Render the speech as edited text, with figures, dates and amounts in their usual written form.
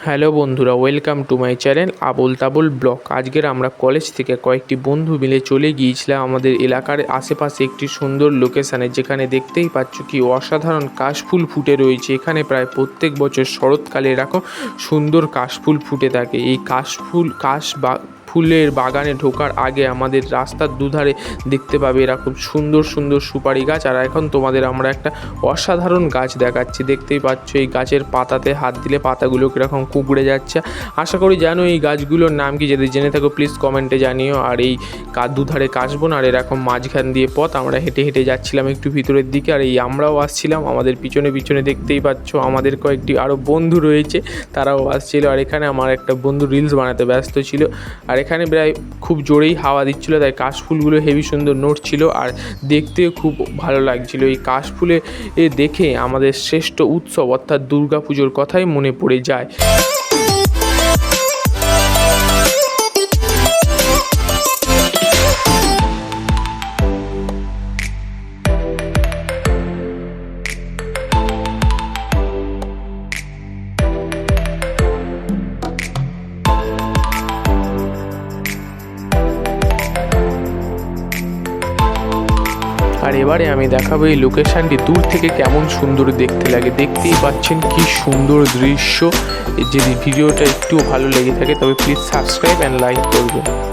Hello বন্ধুরা, welcome to my channel Abol Tabol blog. আজকের আমরা কলেজ থেকে কয়েকটি বন্ধু মিলে চলে গিয়েছিলাম আমাদের এলাকার আশেপাশে একটি সুন্দর লোকেশানে, যেখানে দেখতেই পাচ্ছ কি অসাধারণ কাশফুল ফুটে রয়েছে। এখানে প্রায় প্রত্যেক বছর শরৎকালে এরকম সুন্দর কাশফুল ফুটে থাকে। এই ফুলের বাগানে ঢোকার আগে আমাদের রাস্তার দুধারে দেখতে পাবে এরকম সুন্দর সুন্দর সুপারি গাছ। আর এখন তোমাদের আমরা একটা অসাধারণ গাছ দেখাচ্ছি। দেখতেই পাচ্ছ এই গাছের পাতাতে হাত দিলে পাতাগুলো কীরকম কুঁকড়ে যাচ্ছে। আশা করি জানো এই গাছগুলোর নাম কি, যদি জেনে থাকো প্লিজ কমেন্টে জানিও। আর এই দুধারে কাশবন আর এরকম মাঝখান দিয়ে পথ, আমরা হেঁটে হেঁটে যাচ্ছিলাম একটু ভিতরের দিকে। আর এই আমরাও আসছিলাম, আমাদের পিছনে পিছনে দেখতেই পাচ্ছ আমাদের কয়েকটি আরও বন্ধু রয়েছে, তারাও আসছিল। আর এখানে আমার একটা বন্ধু রিলস বানাতে ব্যস্ত ছিল। আর এখানে প্রায় খুব জোরেই হাওয়া দিচ্ছিলো, তাই কাশফুলগুলো হেভি সুন্দর নড়ছিল আর দেখতেও খুব ভালো লাগছিল। এই কাশফুলে দেখে আমাদের শ্রেষ্ঠ উৎসব অর্থাৎ দুর্গাপুজোর কথাই মনে পড়ে যায়। আর এবারে আমি দেখাবো এই লোকেশানটি দূর থেকে কেমন সুন্দর দেখতে লাগে। দেখতেই পাচ্ছেন কি সুন্দর দৃশ্য। যদি ভিডিওটা একটু ভালো লেগে থাকে তবে প্লিজ সাবস্ক্রাইব অ্যান্ড লাইক করবেন।